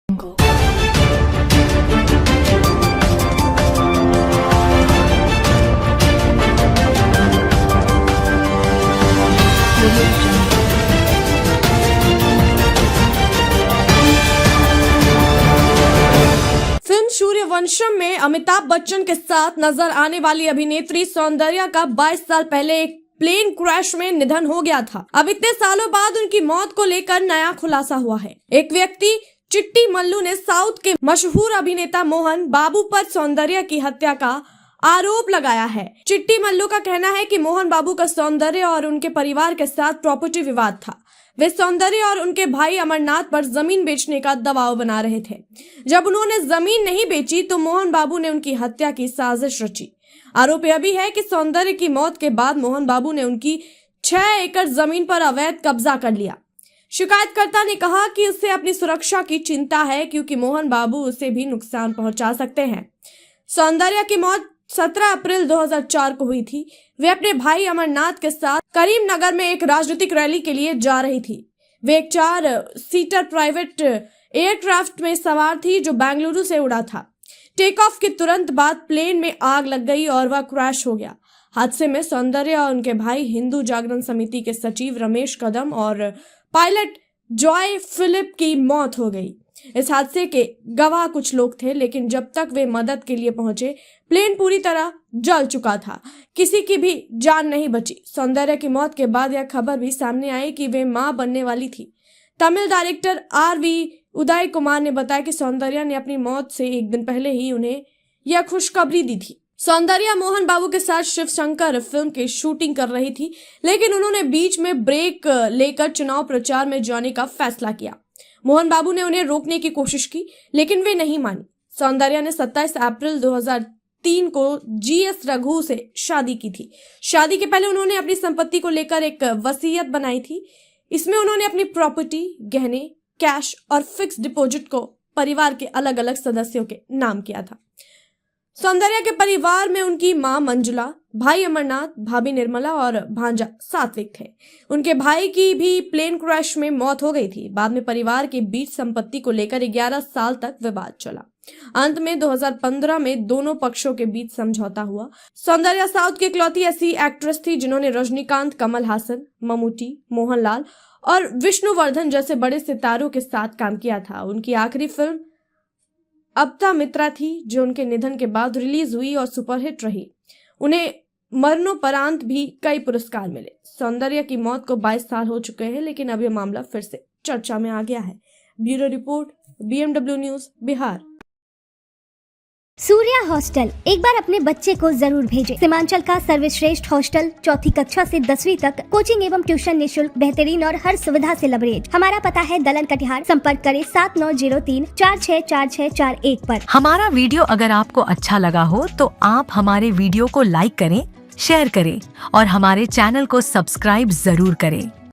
Film Sooryavansham में अमिताभ बच्चन के साथ नजर आने वाली अभिनेत्री सौंदर्या का 22 साल पहले एक प्लेन क्रैश में निधन हो गया था। अब इतने सालों बाद उनकी मौत को लेकर नया खुलासा हुआ है। एक व्यक्ति चिट्टी मल्लू ने साउथ के मशहूर अभिनेता मोहन बाबू पर सौंदर्या की हत्या का आरोप लगाया है। चिट्टी मल्लू का कहना है कि मोहन बाबू का सौंदर्य और उनके परिवार के साथ प्रॉपर्टी विवाद था। वे सौंदर्य और उनके भाई अमरनाथ पर जमीन बेचने का दबाव बना रहे थे। जब उन्होंने जमीन नहीं बेची तो मोहन बाबू ने उनकी हत्या की साजिश रची। आरोप यह भी है कि सौंदर्य की मौत के बाद मोहन बाबू ने उनकी 6 एकड़ जमीन पर अवैध कब्जा कर लिया। शिकायतकर्ता ने कहा कि उसे अपनी सुरक्षा की चिंता है क्योंकि मोहन बाबू उसे भी नुकसान पहुंचा सकते हैं। सौंदर्या की मौत 17 अप्रैल 2004 को हुई थी। वे अपने भाई अमरनाथ के साथ करीमनगर में एक राजनीतिक रैली के लिए जा रही थी। वे एक 4 सीटर प्राइवेट एयरक्राफ्ट में सवार थी जो बेंगलुरु से उड़ा था। टेक ऑफ के तुरंत बाद प्लेन में आग लग गई और वह क्रैश हो गया। हादसे में सौंदर्या और उनके भाई हिंदू जागरण समिति के सचिव रमेश कदम और पायलट जॉय फिलिप की मौत हो गई। इस हादसे के गवाह कुछ लोग थे, लेकिन जब तक वे मदद के लिए पहुंचे प्लेन पूरी तरह जल चुका था। किसी की भी जान नहीं बची। सौंदर्या की मौत के बाद यह खबर भी सामने आई कि वे मां बनने वाली थी। तमिल डायरेक्टर RV उदय कुमार ने बताया कि सौंदर्या ने अपनी मौत से एक दिन पहले ही उन्हें यह खुशखबरी दी थी। सौंदर्या मोहन बाबू के साथ शिव शंकर फिल्म की शूटिंग कर रही थी, लेकिन उन्होंने बीच में ब्रेक लेकर चुनाव प्रचार में जाने का फैसला किया। मोहन बाबू ने उन्हें रोकने की कोशिश की, लेकिन वे नहीं मानी। सौंदर्या ने 27 अप्रैल 2003 को GS रघु से शादी की थी। शादी के पहले उन्होंने अपनी संपत्ति को लेकर एक वसीयत बनाई थी। इसमें उन्होंने अपनी प्रॉपर्टी, गहने, कैश और फिक्स डिपॉजिट को परिवार के अलग अलग सदस्यों के नाम किया था। सौंदर्या के परिवार में उनकी मां मंजुला, भाई अमरनाथ, भाभी निर्मला और भांजा सात्विक थे। उनके भाई की भी प्लेन क्रैश में मौत हो गई थी। बाद में परिवार के बीच संपत्ति को लेकर 11 साल तक विवाद चला। अंत में 2015 में दोनों पक्षों के बीच समझौता हुआ। सौंदर्या साउथ की इकलौती ऐसी एक्ट्रेस थी जिन्होंने रजनीकांत, कमल हासन, ममूटी, मोहनलाल और विष्णुवर्धन जैसे बड़े सितारों के साथ काम किया था। उनकी आखिरी फिल्म अपता मित्रा थी, जो उनके निधन के बाद रिलीज हुई और सुपरहिट रही। उन्हें मरणोपरांत भी कई पुरस्कार मिले। सौंदर्या की मौत को 22 साल हो चुके हैं, लेकिन अब यह मामला फिर से चर्चा में आ गया है। Bureau report, BMW news, Bihar. Surya hostel एक बार अपने बच्चे को जरूर भेजें। सीमांचल का सर्वश्रेष्ठ हॉस्टल, 4ठी कक्षा से 10वीं तक कोचिंग एवं ट्यूशन निःशुल्क, बेहतरीन और हर सुविधा से लबरेज। हमारा पता है दलन कटिहार। संपर्क करें 7903-464641 पर। हमारा वीडियो अगर आपको अच्छा लगा हो तो आप हमारे वीडियो को लाइक करें, शेयर करें और हमारे चैनल को सब्सक्राइब जरूर करें।